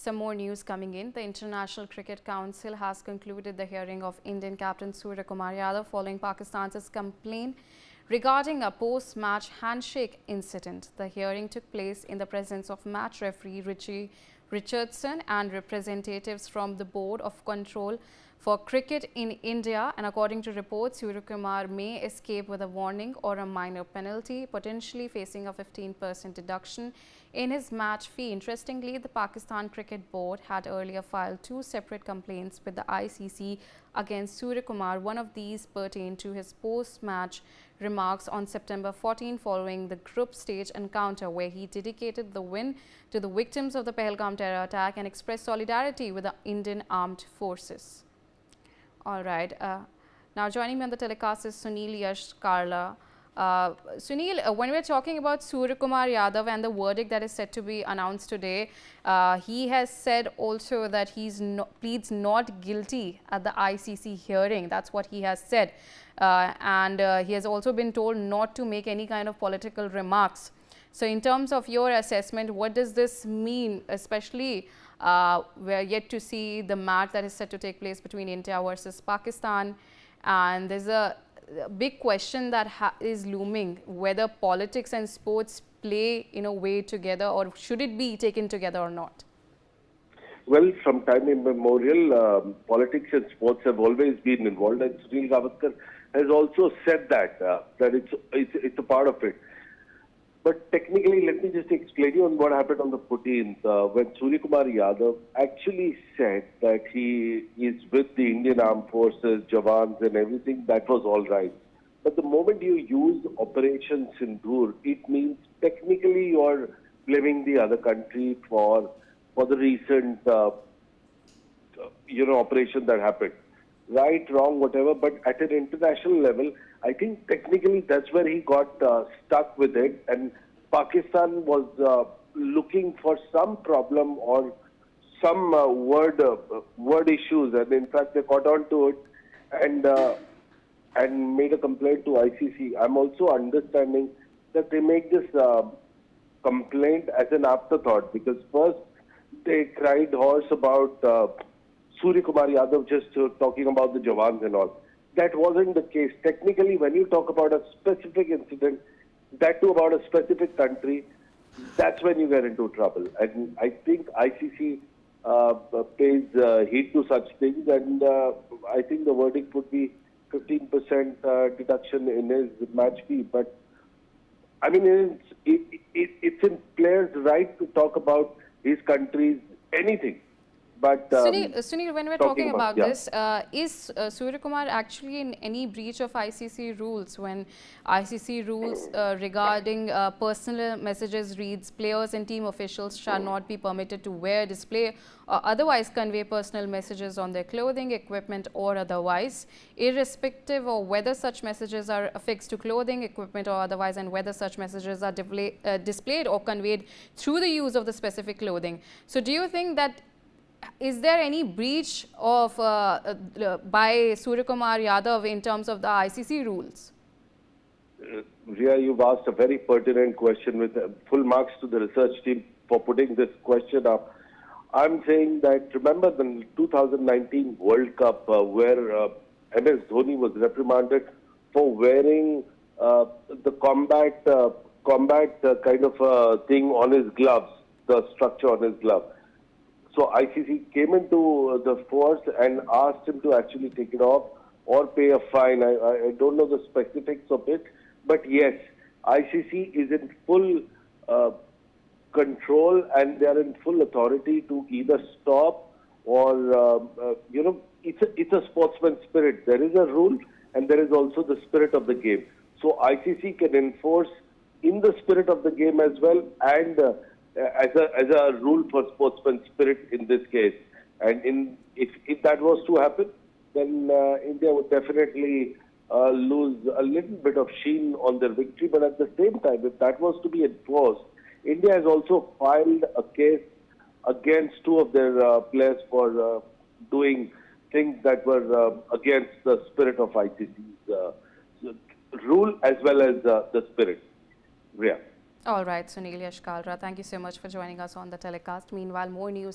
Some more news coming in. The International Cricket Council has concluded the hearing of Indian captain Suryakumar Yadav following Pakistan's complaint regarding a post-match handshake incident. The hearing took place in the presence of match referee Richie Richardson and representatives from the Board of Control for Cricket in India, and according to reports, Suryakumar may escape with a warning or a minor penalty, potentially facing a 15% deduction in his match fee. Interestingly, the Pakistan Cricket Board had earlier filed two separate complaints with the ICC against Suryakumar. One of these pertained to his post-match remarks on September 14 following the group stage encounter, where he dedicated the win to the victims of the Pahalgam terror attack and expressed solidarity with the Indian armed forces. All right. Now joining me on the telecast is Sunil Yash Karla. Sunil, when we're talking about Suryakumar Yadav and the verdict that is set to be announced today, he has said also that he pleads not guilty at the ICC hearing. That's what he has said. And he has also been told not to make any kind of political remarks. So in terms of your assessment, what does this mean, especially we're yet to see the match that is set to take place between India versus Pakistan, and there's a big question that is looming, whether politics and sports play in a way together, or should it be taken together or not? Well, from time immemorial, politics and sports have always been involved, and Sunil Gavaskar has also said that it's a part of it. But technically, let me just explain you on what happened on the 14th, when Suryakumar Yadav actually said that he is with the Indian Armed Forces, Jawans and everything. That was all right. But the moment you use Operation Sindoor, it means technically you are blaming the other country for the recent operation that happened. Right, wrong, whatever, but at an international level, I think technically that's where he got stuck with it, and Pakistan was looking for some problem or some word issues, and in fact they caught on to it and made a complaint to ICC. I'm also understanding that they make this complaint as an afterthought, because first they cried horse about Suryakumar Yadav just talking about the Jawans and all. That wasn't the case. Technically, when you talk about a specific incident, that too about a specific country, that's when you get into trouble. And I think ICC pays heed to such things, and I think the verdict would be 15% deduction in his match fee. But I mean, it's in players' right to talk about his country's anything. But Sunil, when we're talking about this, is Suryakumar actually in any breach of ICC rules, when ICC rules regarding personal messages reads players and team officials shall not be permitted to wear, display or otherwise convey personal messages on their clothing, equipment or otherwise, irrespective of whether such messages are affixed to clothing, equipment or otherwise, and whether such messages are displayed or conveyed through the use of the specific clothing. So do you think that is there any breach of by Suryakumar Yadav in terms of the ICC rules? Ria, you've asked a very pertinent question, with full marks to the research team for putting this question up. I'm saying that, remember the 2019 World Cup where MS Dhoni was reprimanded for wearing the combat kind of thing on his gloves, the structure on his glove. So ICC came into the force and asked him to actually take it off or pay a fine. I don't know the specifics of it, but yes, ICC is in full control, and they are in full authority to either stop or, it's a sportsman spirit. There is a rule and there is also the spirit of the game. So ICC can enforce in the spirit of the game as well, and as a rule for sportsman spirit in this case. And if that was to happen, then India would definitely lose a little bit of sheen on their victory. But at the same time, if that was to be enforced, India has also filed a case against two of their players for doing things that were against the spirit of ICC's rule as well as the spirit. Yeah. All right, Sunil Yash Kalra, thank you so much for joining us on the telecast. Meanwhile, more news.